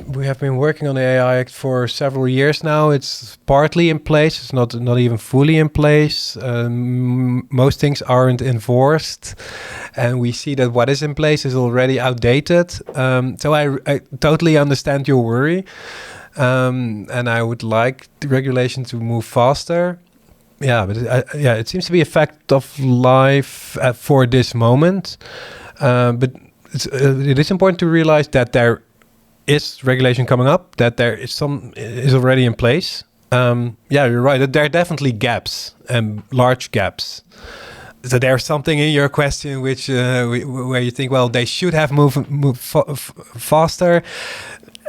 we have been working on the AI Act for several years now. It's partly in place. It's not even fully in place. Most things aren't enforced, and we see that what is in place is already outdated. So I totally understand your worry. And I would like the regulation to move faster. Yeah, but it seems to be a fact of life for this moment. But it is important to realize that there is regulation coming up, that there is is already in place. You're right. That there are definitely gaps, large gaps. So there's something in your question which where you think, well, they should have moved faster.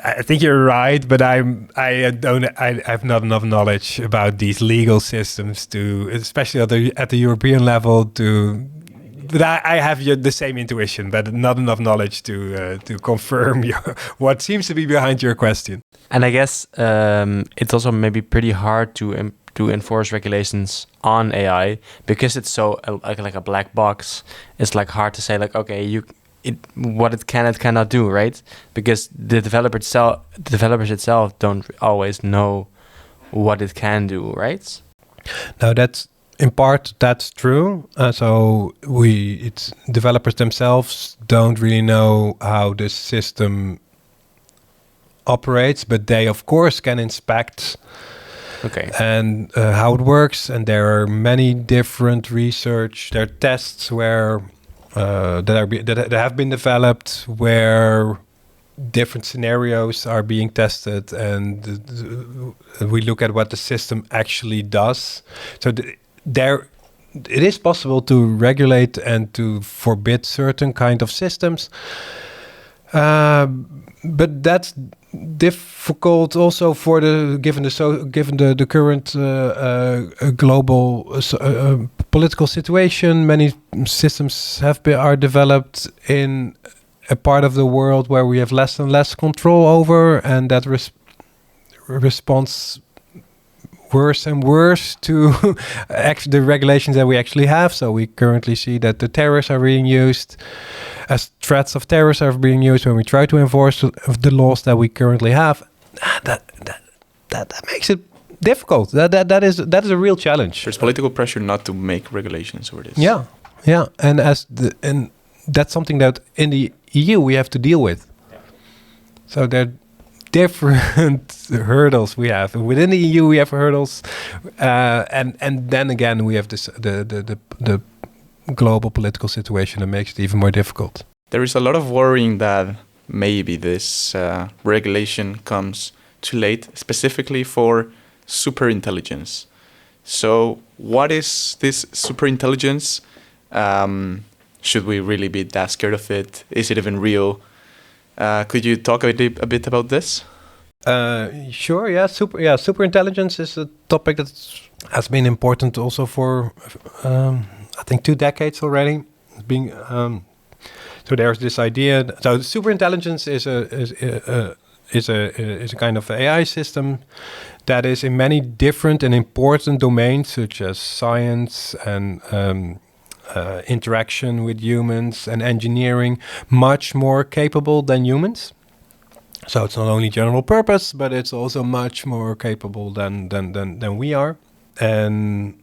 I think you're right, but I have not enough knowledge about these legal systems especially at the European level But I have the same intuition, but not enough knowledge to confirm what seems to be behind your question.
And I guess it's also maybe pretty hard to enforce regulations on AI because it's so like a black box. It's like hard to say what it can and cannot do, right? Because the developers itself don't always know what it can do, right?
No, that's true. It's developers themselves don't really know how the system operates, but they of course can inspect and how it works. And there are many different research. There are tests where that have been developed where different scenarios are being tested, and we look at what the system actually does. So it is possible to regulate and to forbid certain kind of systems, but that's difficult also given the current global political situation. Many systems are developed in a part of the world where we have less and less control over, and that response worse and worse to the regulations that we actually have. So we currently see that the terrorists are being used as threats of terrorists are being used when we try to enforce the laws that we currently have. That makes it difficult. That is a real challenge.
There's political pressure not to make regulations over this.
Yeah, and that's something that in the EU we have to deal with. Yeah. So there are different hurdles we have within the EU. We have hurdles, and then again we have this the global political situation that makes it even more difficult.
There is a lot of worrying that maybe this regulation comes too late, specifically for superintelligence. So what is this superintelligence? Should we really be that scared of it? Is it even real? Could you talk a bit about this?
Sure. Yeah. Superintelligence is a topic that has been important also for I think 2 decades already. Being so there's this idea. So superintelligence is a kind of AI system that is in many different and important domains such as science and interaction with humans and engineering much more capable than humans. So it's not only general purpose, but it's also much more capable than we are. And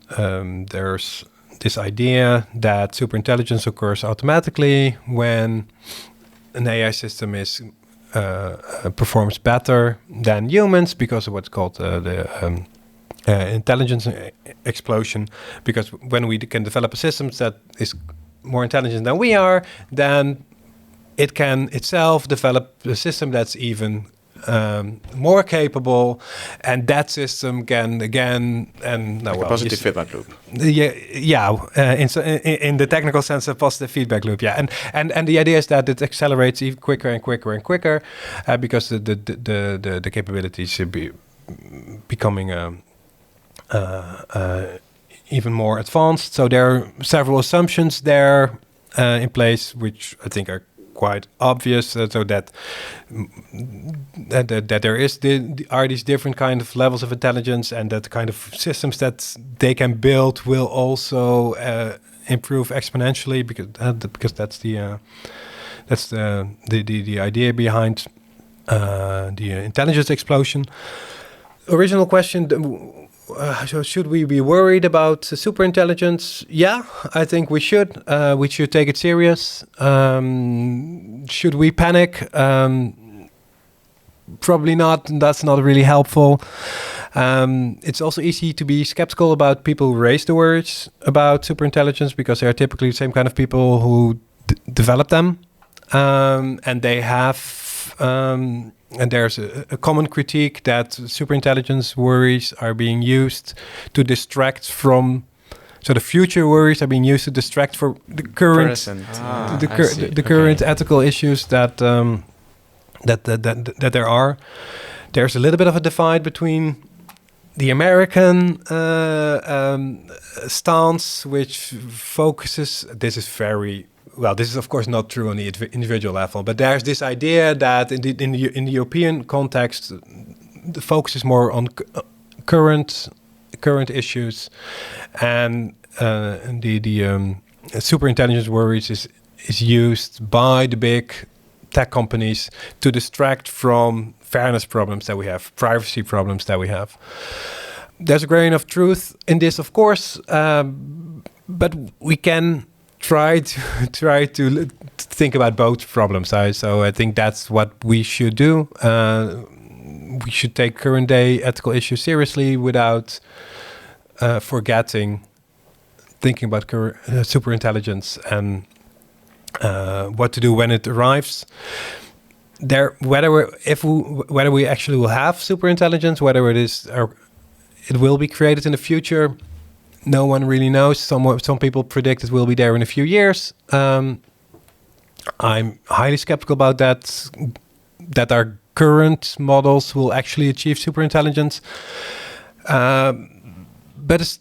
there's this idea that superintelligence occurs automatically when an AI system is performs better than humans because of what's called the intelligence explosion. Because when we can develop a system that is more intelligent than we are, then it can itself develop a system that's even more capable, and that system can again and
a positive feedback loop.
In the technical sense, a positive feedback loop. Yeah, and the idea is that it accelerates even quicker and quicker and quicker because the capabilities should be becoming even more advanced. So there are several assumptions there in place, which I think are quite obvious, so that there are these different kind of levels of intelligence, and that kind of systems that they can build will also improve exponentially, because that's the idea behind the intelligence explosion. Original question. So should we be worried about superintelligence? Yeah, I think we should. We should take it serious. Should we panic? Probably not. That's not really helpful. It's also easy to be skeptical about people who raise the words about superintelligence, because they are typically the same kind of people who develop them, and they have. And there's a common critique that superintelligence worries are being used to distract from. So the future worries are being used to distract from the current, the current ethical issues that there are. There's a little bit of a divide between the American stance, which focuses. This is of course not true on the individual level, but there's this idea that in the European context, the focus is more on current issues, and the superintelligence worries is used by the big tech companies to distract from fairness problems that we have, privacy problems that we have. There's a grain of truth in this, of course, but we can try to think about both problems. So I think that's what we should do. We should take current day ethical issues seriously without forgetting thinking about superintelligence and what to do when it arrives. Whether we actually will have superintelligence, whether it will be created in the future, no one really knows. Some people predict it will be there in a few years. I'm highly skeptical about that our current models will actually achieve superintelligence. But it's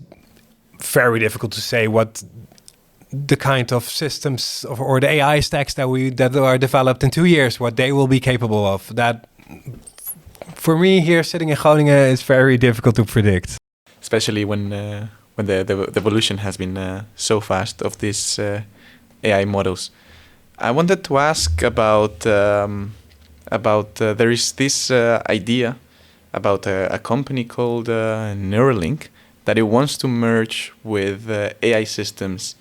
very difficult to say what the kind of systems or the AI stacks that are developed in 2 years, what they will be capable of. That, for me here sitting in Groningen, is very difficult to predict.
especially when the evolution has been so fast of these AI models. I wanted to ask about there is this idea about a company called Neuralink that it wants to merge with AI systems,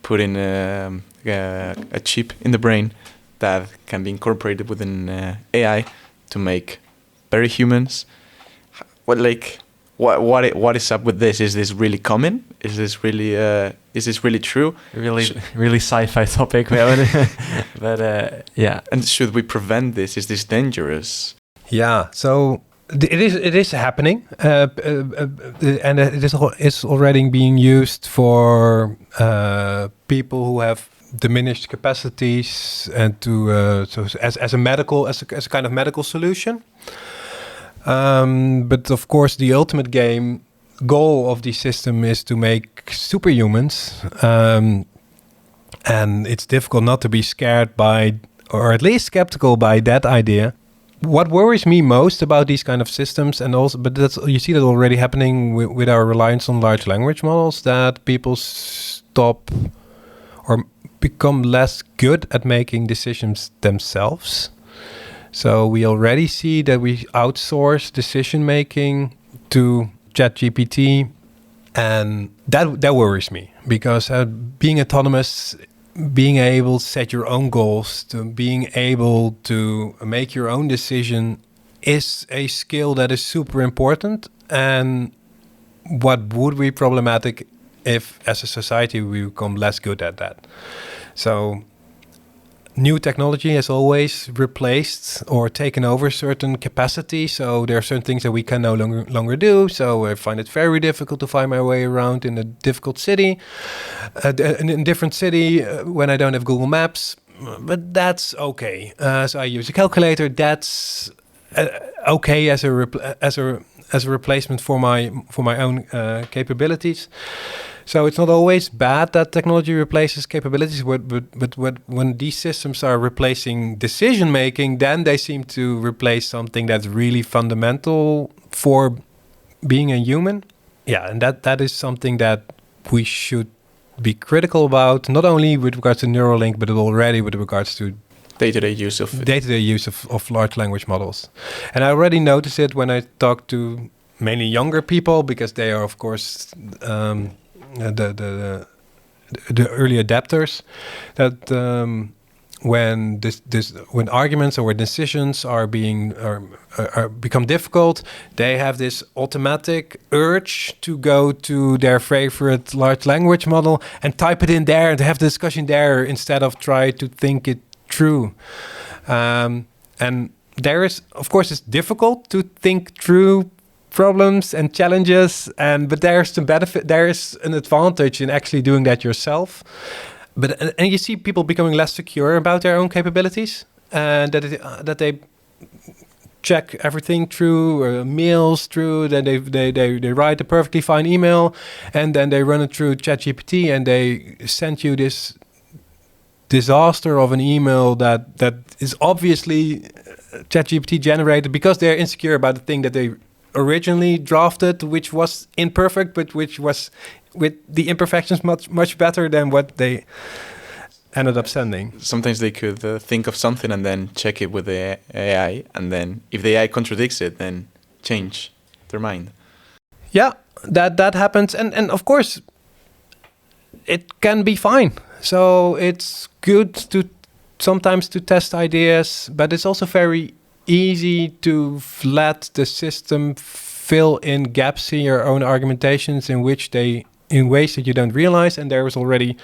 putting a chip in the brain that can be incorporated within AI to make better humans. What is up with this? Is this really common? Is this really true?
Really sci-fi topic, but yeah.
And should we prevent this? Is this dangerous?
Yeah. So it is happening, and it's already being used for people who have diminished capacities, and as a kind of medical solution. But of course, the ultimate goal of the system is to make superhumans, and it's difficult not to be scared by, or at least skeptical by, that idea. What worries me most about these kind of systems, but you see that already happening with our reliance on large language models, that people stop or become less good at making decisions themselves. So we already see that we outsource decision making to ChatGPT, and that worries me, because being autonomous, being able to set your own goals, to being able to make your own decision, is a skill that is super important. And what would be problematic if, as a society, we become less good at that? So new technology has always replaced or taken over certain capacity. So there are certain things that we can no longer do. So I find it very difficult to find my way around in a difficult city, in a different city, when I don't have Google Maps. But that's okay. So I use a calculator. That's okay as a replacement for my own capabilities. So it's not always bad that technology replaces capabilities, but when these systems are replacing decision making, then they seem to replace something that's really fundamental for being a human. Yeah, and that is something that we should be critical about, not only with regards to Neuralink, but already with regards to
day-to-day use
of large language models. And I already noticed it when I talk to mainly younger people, because they are, of course, the early adapters, that when arguments or when decisions are become difficult, they have this automatic urge to go to their favorite large language model and type it in there and have the discussion there instead of try to think it through. And there is, of course, it's difficult to think through problems and challenges, but there's the benefit. There is an advantage in actually doing that yourself. And you see people becoming less secure about their own capabilities, and that they check everything through, mails through. Then they write a perfectly fine email, and then they run it through ChatGPT, and they send you this disaster of an email that is obviously ChatGPT generated, because they're insecure about the thing that they originally drafted, which was imperfect, but which was with the imperfections much better than what they ended up sending.
Sometimes they could think of something and then check it with the AI, and then if the AI contradicts it, then change their mind.
Yeah, that happens, and of course it can be fine. So it's good to sometimes to test ideas, but it's also very easy to let the system fill in gaps in your own argumentations in ways that you don't realize. And there is already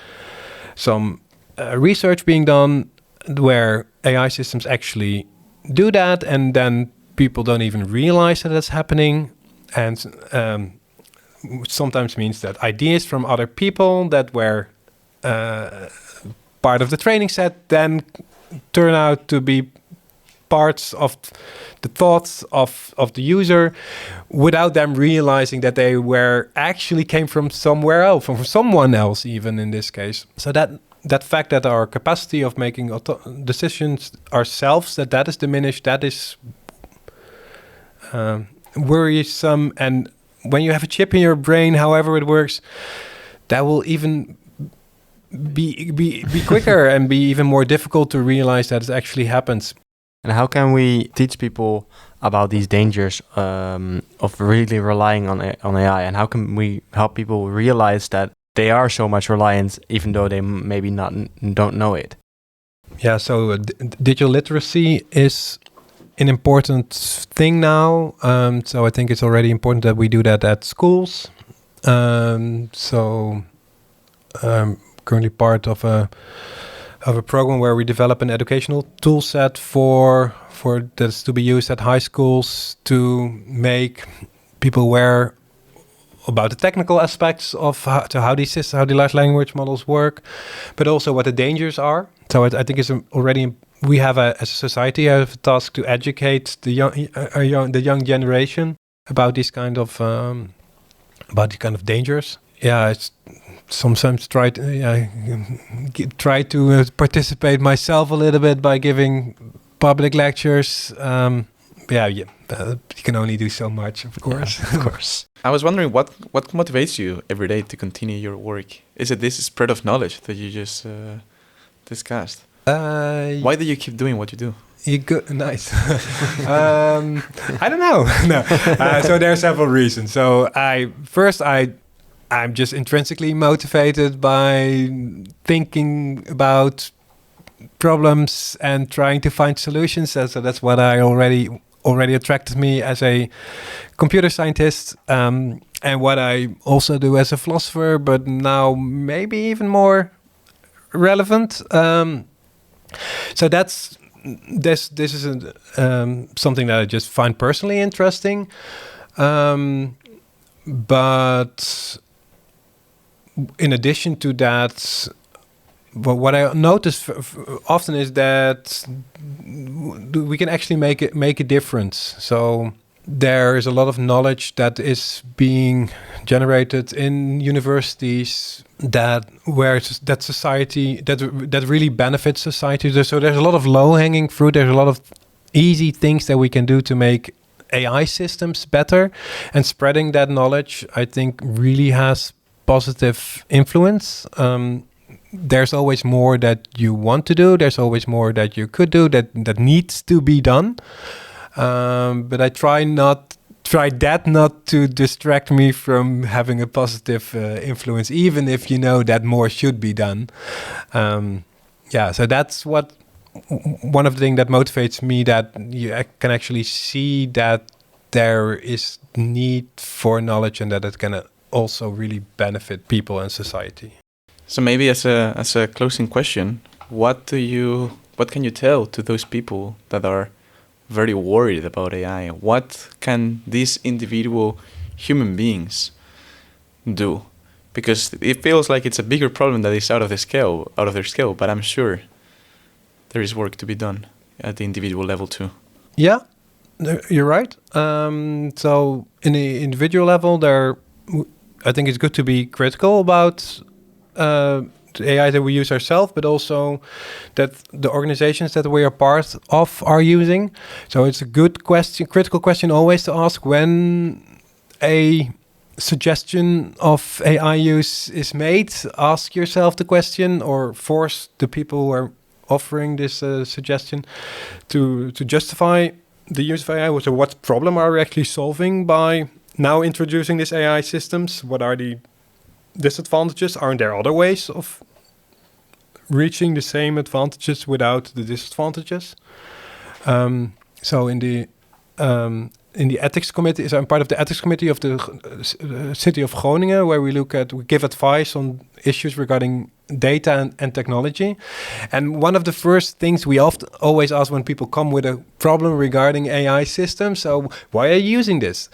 some research being done where AI systems actually do that, and then people don't even realize that that's happening. And sometimes means that ideas from other people that were part of the training set then turn out to be parts of the thoughts of the user, without them realizing that they came from somewhere else, from someone else, even in this case. So that fact that our capacity of making decisions ourselves, that is diminished, that is worrisome. And when you have a chip in your brain, however it works, that will even be quicker and be even more difficult to realize that it actually happens.
And how can we teach people about these dangers of really relying on AI? And how can we help people realize that they are so much reliant, even though they maybe don't know it?
Yeah, so digital literacy is an important thing now. So I think it's already important that we do that at schools. Currently part of a program where we develop an educational tool set for that's to be used at high schools to make people aware about the technical aspects of how the large language models work, but also what the dangers are. So I think it's already we have as a society a task to educate the young generation about these kind of dangers. Yeah, it's sometimes try to participate myself a little bit by giving public lectures. You can only do so much, of course.
Yeah, of course.
I was wondering what motivates you every day to continue your work? Is it this spread of knowledge that you just discussed? Why do you keep doing what you do?
Nice. I don't know. No. So there are several reasons. So I'm just intrinsically motivated by thinking about problems and trying to find solutions. So that's what I already attracted me as a computer scientist, and what I also do as a philosopher, but now maybe even more relevant. So this is something that I just find personally interesting, but in addition to that, what I notice often is that we can actually make a difference. So there is a lot of knowledge that is being generated in universities that really benefits society. So there's a lot of low-hanging fruit. There's a lot of easy things that we can do to make AI systems better, and spreading that knowledge, I think, really has positive influence. There's always more that you want to do. There's always more that you could do that needs to be done. But I try not to distract me from having a positive influence, even if you know that more should be done. So that's one of the things that motivates me, that you can actually see that there is need for knowledge and that it can also really benefit people and society.
So maybe as a closing question, what can you tell to those people that are very worried about AI? What can these individual human beings do? Because it feels like it's a bigger problem that is out of their scale, but I'm sure there is work to be done at the individual level too.
Yeah, you're right. So in the individual level, I think it's good to be critical about the AI that we use ourselves, but also that the organizations that we are part of are using. So it's a good question, critical question always to ask when a suggestion of AI use is made. Ask yourself the question, or force the people who are offering this suggestion to justify the use of AI. So what problem are we actually solving by now introducing these AI systems? What are the disadvantages? Aren't there other ways of reaching the same advantages without the disadvantages? So in the ethics committee, so I'm part of the ethics committee of the city of Groningen, where we give advice on issues regarding data and technology. And one of the first things we always ask when people come with a problem regarding AI systems, so why are you using this?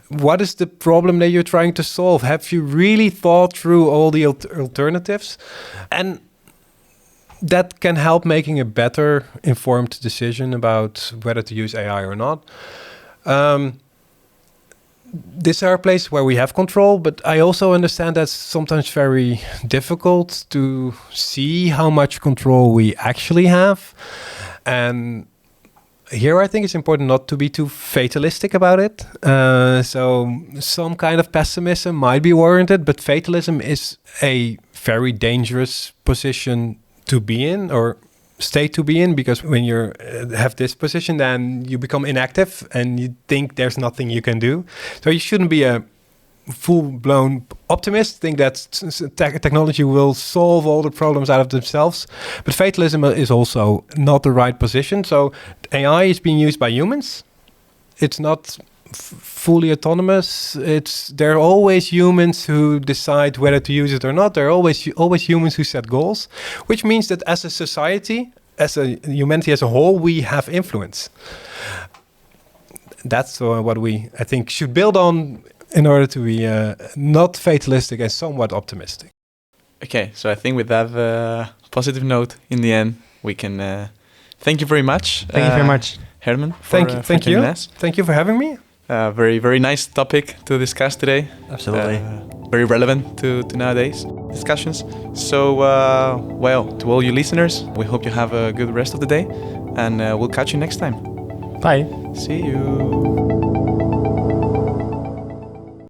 What is the problem that you're trying to solve? Have you really thought through all the alternatives? And that can help making a better informed decision about whether to use AI or not. These are places where we have control, but I also understand that's sometimes very difficult to see how much control we actually have. And here I think it's important not to be too fatalistic about it. So some kind of pessimism might be warranted, but fatalism is a very dangerous position to be in, or state to be in, because when you have this position, then you become inactive and you think there's nothing you can do. So you shouldn't be a full-blown optimist, think that technology will solve all the problems out of themselves. But fatalism is also not the right position. So AI is being used by humans. It's not fully autonomous. There are always humans who decide whether to use it or not. There are always humans who set goals, which means that as a society, as a humanity as a whole, we have influence. That's what we, I think, should build on in order to be not fatalistic and somewhat optimistic.
Okay, so I think with that positive note, in the end, we can thank you very much.
Thank you very much,
Herman.
Thank you.
Us.
Thank you for having me.
Very, very nice topic to discuss today.
Absolutely.
Very relevant to nowadays discussions. So, well, to all you listeners, we hope you have a good rest of the day, and we'll catch you next time.
Bye.
See you.